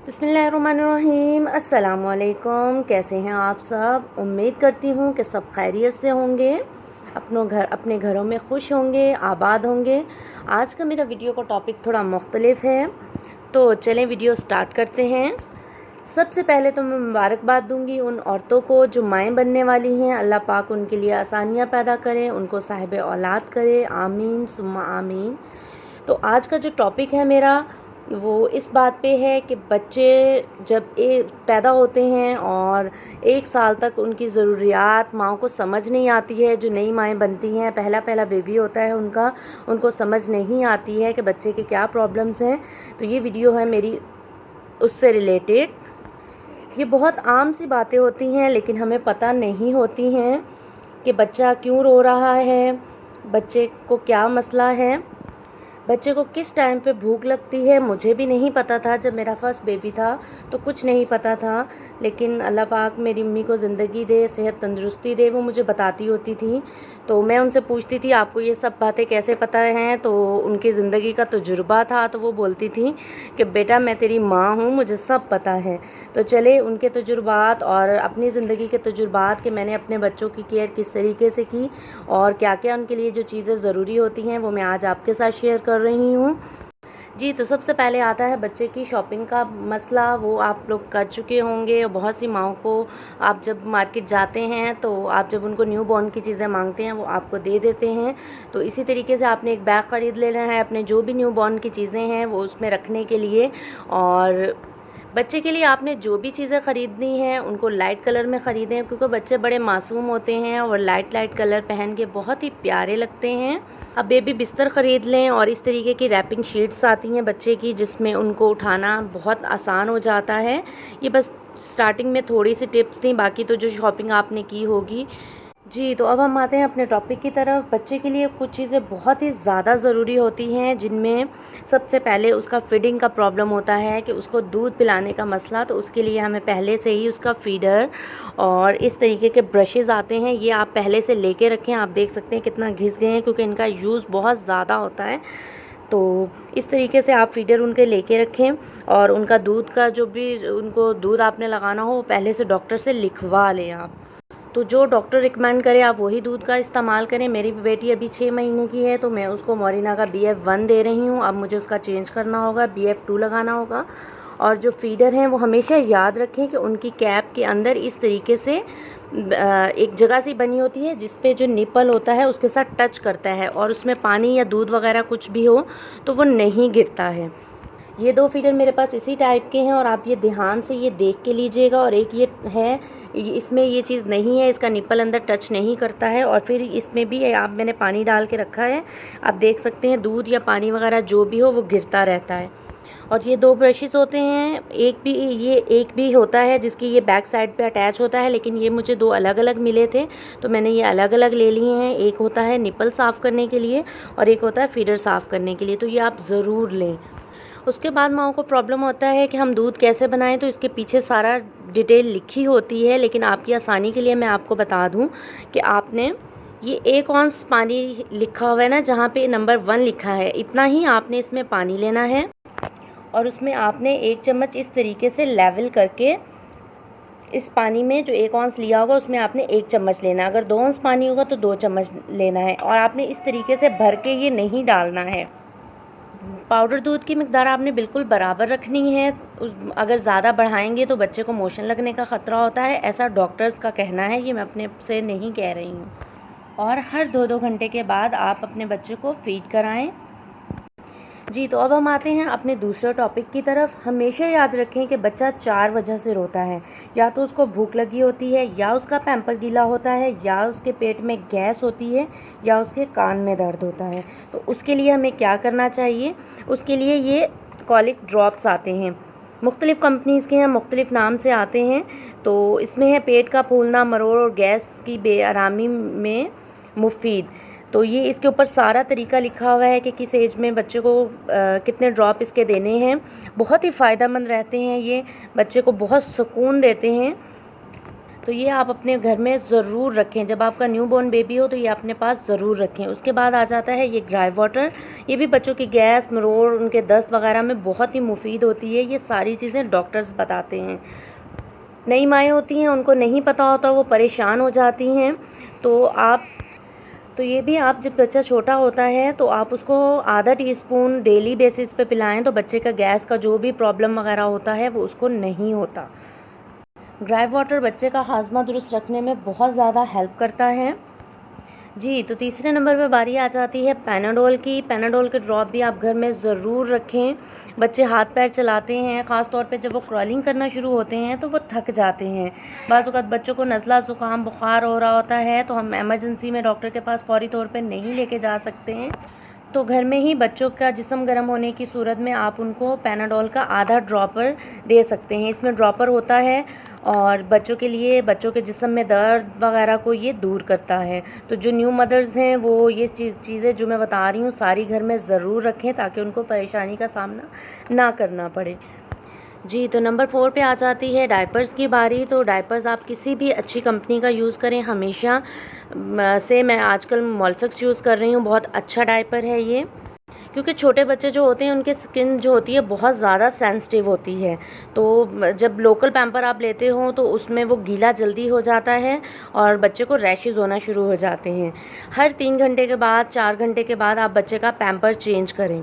बिस्मिल्लाहिर्रहमानिर्रहीम। अस्सलामुअलैकुम। कैसे हैं आप सब? उम्मीद करती हूँ कि सब खैरियत से होंगे, अपने घरों में खुश होंगे, आबाद होंगे। आज का मेरा वीडियो का टॉपिक थोड़ा मुख्तलिफ है, तो चलें वीडियो स्टार्ट करते हैं। सबसे पहले तो मैं मुबारकबाद दूंगी उन औरतों को जो माएँ बनने वाली हैं। अल्लाह पाक उनके लिए आसानियाँ पैदा करें, उनको साहिब औलाद करे, आमीन सुम्मा आमीन। तो आज का जो टॉपिक है मेरा वो इस बात पे है कि बच्चे जब पैदा होते हैं और 1 साल तक उनकी ज़रूरियात माँ को समझ नहीं आती है। जो नई माएँ बनती हैं, पहला बेबी होता है उनको समझ नहीं आती है कि बच्चे के क्या प्रॉब्लम्स हैं। तो ये वीडियो है मेरी उससे रिलेटेड। ये बहुत आम सी बातें होती हैं, लेकिन हमें पता नहीं होती हैं कि बच्चा क्यों रो रहा है, बच्चे को क्या मसला है, बच्चे को किस टाइम पे भूख लगती है। मुझे भी नहीं पता था, जब मेरा फर्स्ट बेबी था तो कुछ नहीं पता था, लेकिन अल्लाह पाक मेरी अम्मी को ज़िंदगी दे, सेहत तंदुरुस्ती दे, वो मुझे बताती होती थी। तो मैं उनसे पूछती थी आपको ये सब बातें कैसे पता हैं, तो उनकी ज़िंदगी का तजुर्बा था, तो वो बोलती थी कि बेटा मैं तेरी माँ हूँ, मुझे सब पता है। तो चले उनके तजुर्बात और अपनी ज़िंदगी के तजुर्बात कि मैंने अपने बच्चों की केयर किस तरीके से की और क्या क्या उनके लिए जो चीज़ें ज़रूरी होती हैं वो मैं आज आपके साथ शेयर कर रही हूँ। जी, तो सबसे पहले आता है बच्चे की शॉपिंग का मसला। वो आप लोग कर चुके होंगे और बहुत सी माँओं को आप जब मार्केट जाते हैं तो आप जब उनको न्यू बॉर्न की चीज़ें मांगते हैं वो आपको दे देते हैं। तो इसी तरीके से आपने एक बैग ख़रीद लेना है अपने जो भी न्यू बॉर्न की चीज़ें हैं वो उसमें रखने के लिए। और बच्चे के लिए आपने जो भी चीज़ें ख़रीदनी हैं उनको लाइट कलर में ख़रीदें, क्योंकि बच्चे बड़े मासूम होते हैं और लाइट कलर पहन के बहुत ही प्यारे लगते हैं। अब बेबी बिस्तर ख़रीद लें और इस तरीके की रैपिंग शीट्स आती हैं बच्चे की, जिसमें उनको उठाना बहुत आसान हो जाता है। ये बस स्टार्टिंग में थोड़ी सी टिप्स थी, बाकी तो जो शॉपिंग आपने की होगी। जी, तो अब हम आते हैं अपने टॉपिक की तरफ। बच्चे के लिए कुछ चीज़ें बहुत ही ज़्यादा ज़रूरी होती हैं, जिनमें सबसे पहले उसका फीडिंग का प्रॉब्लम होता है कि उसको दूध पिलाने का मसला। तो उसके लिए हमें पहले से ही उसका फीडर और इस तरीके के ब्रशेज़ आते हैं, ये आप पहले से लेके रखें। आप देख सकते हैं कितना घिस गए हैं, क्योंकि इनका यूज़ बहुत ज़्यादा होता है। तो इस तरीके से आप फीडर उनके लेके रखें और उनका दूध का जो भी उनको दूध आपने लगाना हो वो पहले से डॉक्टर से लिखवा लें आप। तो जो डॉक्टर रिकमेंड करे आप वही दूध का इस्तेमाल करें। मेरी बेटी अभी 6 महीने की है, तो मैं उसको मोरिना का BF1 दे रही हूँ। अब मुझे उसका चेंज करना होगा, BF2 लगाना होगा। और जो फीडर हैं वो हमेशा याद रखें कि उनकी कैप के अंदर इस तरीके से एक जगह सी बनी होती है जिस पे जो निपल होता है उसके साथ टच करता है और उसमें पानी या दूध वगैरह कुछ भी हो तो वो नहीं गिरता है। ये 2 फीडर मेरे पास इसी टाइप के हैं और आप ये ध्यान से ये देख के लीजिएगा। और एक ये है, इसमें ये चीज़ नहीं है, इसका निप्पल अंदर टच नहीं करता है। और फिर इसमें भी मैंने पानी डाल के रखा है, आप देख सकते हैं दूध या पानी वगैरह जो भी हो वो गिरता रहता है। और ये 2 ब्रशेस होते हैं, एक भी होता है जिसकी ये बैक साइड पे अटैच होता है, लेकिन ये मुझे 2 अलग अलग मिले थे तो मैंने ये अलग अलग ले लिए हैं। एक होता है निप्पल साफ़ करने के लिए और एक होता है फीडर साफ़ करने के लिए, तो ये आप ज़रूर लें। उसके बाद माँओं को प्रॉब्लम होता है कि हम दूध कैसे बनाएं, तो इसके पीछे सारा डिटेल लिखी होती है, लेकिन आपकी आसानी के लिए मैं आपको बता दूं कि आपने ये 1 औंस पानी लिखा हुआ है ना, जहाँ पे नंबर 1 लिखा है, इतना ही आपने इसमें पानी लेना है और उसमें आपने 1 चम्मच इस तरीके से लेवल करके इस पानी में जो 1 औंस लिया होगा उसमें आपने 1 चम्मच लेना। अगर 2 औंस पानी होगा तो 2 चम्मच लेना है और आपने इस तरीके से भर के ये नहीं डालना है। पाउडर दूध की मिकदार आपने बिल्कुल बराबर रखनी है। अगर ज़्यादा बढ़ाएंगे तो बच्चे को मोशन लगने का ख़तरा होता है, ऐसा डॉक्टर्स का कहना है, ये मैं अपने से नहीं कह रही हूँ। और हर 2-2 घंटे के बाद आप अपने बच्चे को फीड कराएं। जी, तो अब हम आते हैं अपने दूसरे टॉपिक की तरफ। हमेशा याद रखें कि बच्चा 4 वजह से रोता है, या तो उसको भूख लगी होती है, या उसका पैम्पर गीला होता है, या उसके पेट में गैस होती है, या उसके कान में दर्द होता है। तो उसके लिए हमें क्या करना चाहिए? उसके लिए ये कॉलिक ड्रॉप्स आते हैं, मुख्तलिफ़ कंपनीज़ के हैं, मुख्तलिफ़ नाम से आते हैं। तो इसमें है पेट का फूलना, मरोड़ और गैस की बेआरामी में मुफीद। तो ये इसके ऊपर सारा तरीका लिखा हुआ है कि किस एज में बच्चे को कितने ड्रॉप इसके देने हैं। बहुत ही फ़ायदेमंद रहते हैं ये, बच्चे को बहुत सुकून देते हैं। तो ये आप अपने घर में ज़रूर रखें। जब आपका न्यूबॉर्न बेबी हो तो ये अपने पास ज़रूर रखें। उसके बाद आ जाता है ये ड्राई वाटर। ये भी बच्चों की गैस, मरोड़, उनके दस्त वगैरह में बहुत ही मुफीद होती है। ये सारी चीज़ें डॉक्टर्स बताते हैं। नई माएँ होती हैं, उनको नहीं पता होता, वो परेशान हो जाती हैं। तो ये भी आप, जब बच्चा छोटा होता है तो आप उसको आधा टीस्पून डेली बेसिस पे पिलाएं, तो बच्चे का गैस का जो भी प्रॉब्लम वगैरह होता है वो उसको नहीं होता। ड्राई वाटर बच्चे का हाजमा दुरुस्त रखने में बहुत ज़्यादा हेल्प करता है। जी, तो तीसरे नंबर पे बारी आ जाती है पैनाडोल की। पैनाडोल के ड्रॉप भी आप घर में ज़रूर रखें। बच्चे हाथ पैर चलाते हैं, ख़ास तौर पे जब वो क्रॉलिंग करना शुरू होते हैं तो वो थक जाते हैं। बाज़ औक़ात बच्चों को नज़ला, ज़ुकाम, बुखार हो रहा होता है तो हम इमरजेंसी में डॉक्टर के पास फ़ौरी तौर पे नहीं लेके जा सकते हैं। तो घर में ही बच्चों का जिस्म गर्म होने की सूरत में आप उनको पैनाडोल का आधा ड्रॉपर दे सकते हैं। इसमें ड्रॉपर होता है और बच्चों के लिए, बच्चों के जिस्म में दर्द वगैरह को ये दूर करता है। तो जो न्यू मदर्स हैं वो ये चीज़ें जो मैं बता रही हूँ सारी घर में ज़रूर रखें, ताकि उनको परेशानी का सामना ना करना पड़े। जी, तो नंबर 4 पे आ जाती है डायपर्स की बारी। तो डायपर्स आप किसी भी अच्छी कंपनी का यूज़ करें। हमेशा से मैं आजकल मोलफिक्स यूज़ कर रही हूँ, बहुत अच्छा डायपर है ये। क्योंकि छोटे बच्चे जो होते हैं उनकी स्किन जो होती है बहुत ज़्यादा सेंसिटिव होती है। तो जब लोकल पैम्पर आप लेते हो तो उसमें वो गीला जल्दी हो जाता है और बच्चे को रैशेज़ होना शुरू हो जाते हैं। हर 3 घंटे के बाद, 4 घंटे के बाद आप बच्चे का पैम्पर चेंज करें।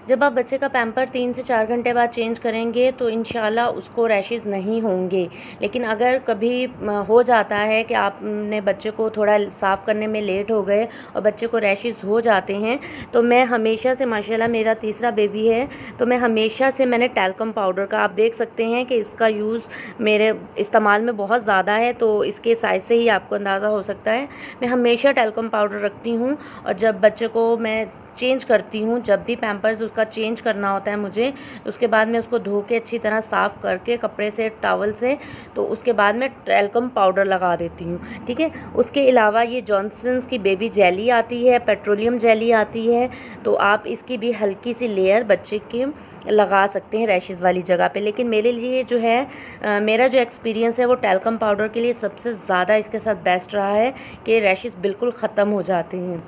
जब आप बच्चे का पैम्पर 3 से 4 घंटे बाद चेंज करेंगे तो इंशाल्लाह उसको रैशेज़ नहीं होंगे। लेकिन अगर कभी हो जाता है कि आपने बच्चे को थोड़ा साफ़ करने में लेट हो गए और बच्चे को रैशेज़ हो जाते हैं, तो मैं हमेशा से, माशाल्लाह मेरा तीसरा बेबी है, तो मैं हमेशा से, मैंने टैल्कम पाउडर का, आप देख सकते हैं कि इसका यूज़ मेरे इस्तेमाल में बहुत ज़्यादा है, तो इसके साइज़ से ही आपको अंदाज़ा हो सकता है। मैं हमेशा टैल्कम पाउडर रखती हूँ और जब बच्चे को मैं चेंज करती हूँ, जब भी पैम्पर्स उसका चेंज करना होता है मुझे, उसके बाद मैं उसको धो के अच्छी तरह साफ़ करके कपड़े से, टॉवल से, तो उसके बाद मैं टैल्कम पाउडर लगा देती हूँ। ठीक है। उसके अलावा ये जॉनसन्स की बेबी जेली आती है, पेट्रोलियम जेली आती है, तो आप इसकी भी हल्की सी लेयर बच्चे के लगा सकते हैं रैशेज़ वाली जगह पे। लेकिन मेरे लिए जो है मेरा जो एक्सपीरियंस है वो टैल्कम पाउडर के लिए सबसे ज़्यादा इसके साथ बेस्ट रहा है कि रैशेज़ बिल्कुल ख़त्म हो जाते हैं।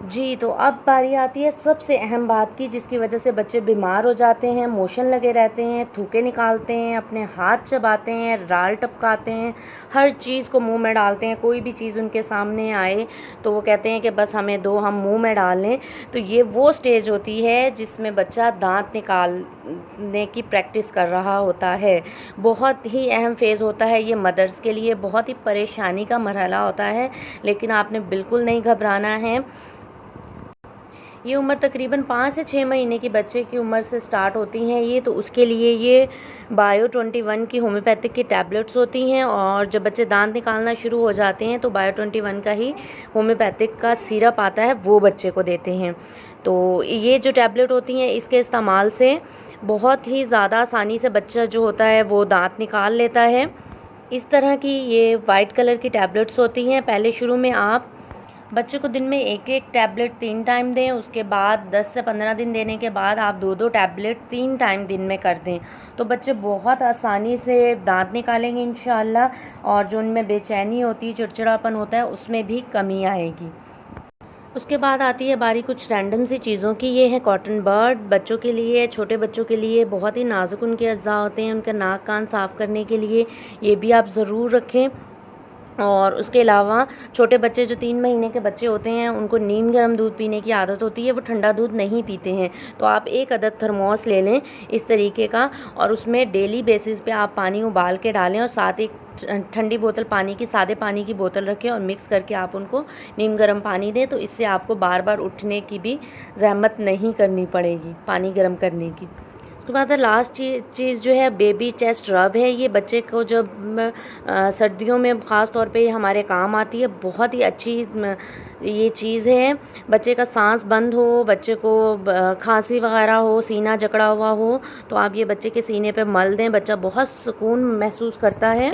जी, तो अब बारी आती है सबसे अहम बात की, जिसकी वजह से बच्चे बीमार हो जाते हैं, मोशन लगे रहते हैं, थूके निकालते हैं, अपने हाथ चबाते हैं, राल टपकाते हैं, हर चीज़ को मुंह में डालते हैं। कोई भी चीज़ उनके सामने आए तो वो कहते हैं कि बस हमें दो, हम मुंह में डाल लें। तो ये वो स्टेज होती है जिसमें बच्चा दांत निकालने की प्रैक्टिस कर रहा होता है। बहुत ही अहम फेज़ होता है ये मदर्स के लिए, बहुत ही परेशानी का मरहला होता है, लेकिन आपने बिल्कुल नहीं घबराना है। ये उम्र तकरीबन 5 से 6 महीने की बच्चे की उम्र से स्टार्ट होती हैं ये, तो उसके लिए ये बायो 21 की होम्योपैथिक की टैबलेट्स होती हैं, और जब बच्चे दांत निकालना शुरू हो जाते हैं तो बायो 21 का ही होम्योपैथिक का सिरप आता है, वो बच्चे को देते हैं। तो ये जो टैबलेट होती हैं इसके इस्तेमाल से बहुत ही ज़्यादा आसानी से बच्चा जो होता है वो दांत निकाल लेता है। इस तरह की ये वाइट कलर की टैबलेट्स होती हैं। पहले शुरू में आप बच्चे को दिन में एक एक टैबलेट 3 टाइम दें, उसके बाद 10 से 15 दिन देने के बाद आप 2-2 टैबलेट 3 टाइम दिन में कर दें, तो बच्चे बहुत आसानी से दांत निकालेंगे इंशाअल्लाह, और जो उनमें बेचैनी होती है, चिड़चिड़ापन होता है, उसमें भी कमी आएगी। उसके बाद आती है बारी कुछ रैंडम सी चीज़ों की। ये है कॉटन बर्ड, बच्चों के लिए, छोटे बच्चों के लिए बहुत ही नाजुक उनके अज़्ज़ा होते हैं, उनके नाक कान साफ़ करने के लिए ये भी आप ज़रूर रखें। और उसके अलावा छोटे बच्चे जो 3 महीने के बच्चे होते हैं उनको नीम गर्म दूध पीने की आदत होती है, वो ठंडा दूध नहीं पीते हैं, तो आप एक अदद थर्मोस ले लें इस तरीके का, और उसमें डेली बेसिस पे आप पानी उबाल के डालें, और साथ एक ठंडी बोतल पानी की, सादे पानी की बोतल रखें, और मिक्स करके आप उनको नीम गर्म पानी दें, तो इससे आपको बार बार उठने की भी ज़हमत नहीं करनी पड़ेगी पानी गर्म करने की। उसके बाद लास्ट चीज़ जो है बेबी चेस्ट रब है। ये बच्चे को जब सर्दियों में ख़ास तौर पे हमारे काम आती है, बहुत ही अच्छी ये चीज़ है। बच्चे का सांस बंद हो, बच्चे को खांसी वगैरह हो, सीना जकड़ा हुआ हो, तो आप ये बच्चे के सीने पे मल दें, बच्चा बहुत सुकून महसूस करता है।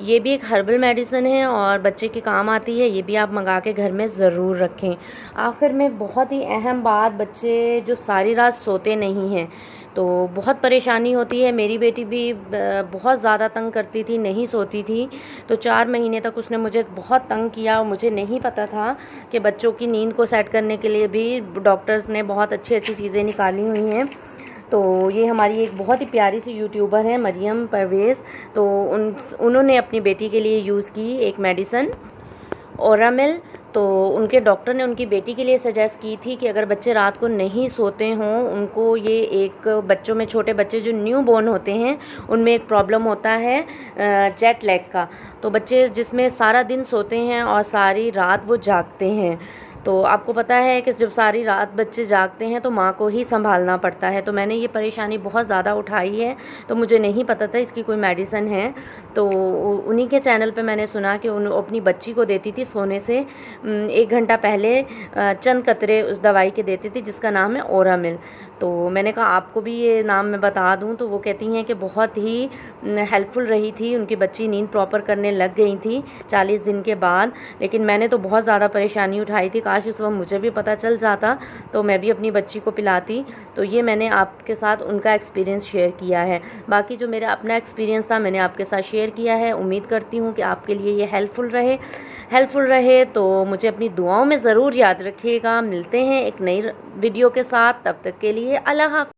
ये भी एक हर्बल मेडिसिन है और बच्चे के काम आती है, ये भी आप मंगा के घर में ज़रूर रखें। आखिर में बहुत ही अहम बात, बच्चे जो सारी रात सोते नहीं हैं, तो बहुत परेशानी होती है। मेरी बेटी भी बहुत ज़्यादा तंग करती थी, नहीं सोती थी। तो 4 महीने तक उसने मुझे बहुत तंग किया और मुझे नहीं पता था कि बच्चों की नींद को सेट करने के लिए भी डॉक्टर्स ने बहुत अच्छी अच्छी चीज़ें निकाली हुई हैं। तो ये हमारी एक बहुत ही प्यारी सी यूट्यूबर है मरियम परवेज़। तो उन्होंने अपनी बेटी के लिए यूज़ की एक मेडिसन ओरामिल। तो उनके डॉक्टर ने उनकी बेटी के लिए सजेस्ट की थी कि अगर बच्चे रात को नहीं सोते हों, उनको ये एक बच्चों में, छोटे बच्चे जो न्यू बॉर्न होते हैं उनमें एक प्रॉब्लम होता है जेट लैग का। तो बच्चे जिसमें सारा दिन सोते हैं और सारी रात वो जागते हैं। तो आपको पता है कि जब सारी रात बच्चे जागते हैं तो माँ को ही संभालना पड़ता है। तो मैंने ये परेशानी बहुत ज़्यादा उठाई है, तो मुझे नहीं पता था इसकी कोई मेडिसिन है। तो उन्हीं के चैनल पे मैंने सुना कि उन अपनी बच्ची को देती थी सोने से 1 घंटा पहले चंद कतरे उस दवाई के देती थी जिसका नाम है ओरामिल। तो मैंने कहा आपको भी ये नाम मैं बता दूं। तो वो कहती हैं कि बहुत ही हेल्पफुल रही थी, उनकी बच्ची नींद प्रॉपर करने लग गई थी 40 दिन के बाद। लेकिन मैंने तो बहुत ज़्यादा परेशानी उठाई थी, काश इस वक्त मुझे भी पता चल जाता तो मैं भी अपनी बच्ची को पिलाती। तो ये मैंने आपके साथ उनका एक्सपीरियंस शेयर किया है। बाकी जो मेरा अपना एक्सपीरियंस था मैंने आपके साथ शेयर किया है। उम्मीद करती हूँ कि आपके लिए ये हेल्पफुल रहे। तो मुझे अपनी दुआओं में ज़रूर याद रखिएगा। मिलते हैं एक नई वीडियो के साथ, तब तक के लिए अल्लाह हाफ़िज़।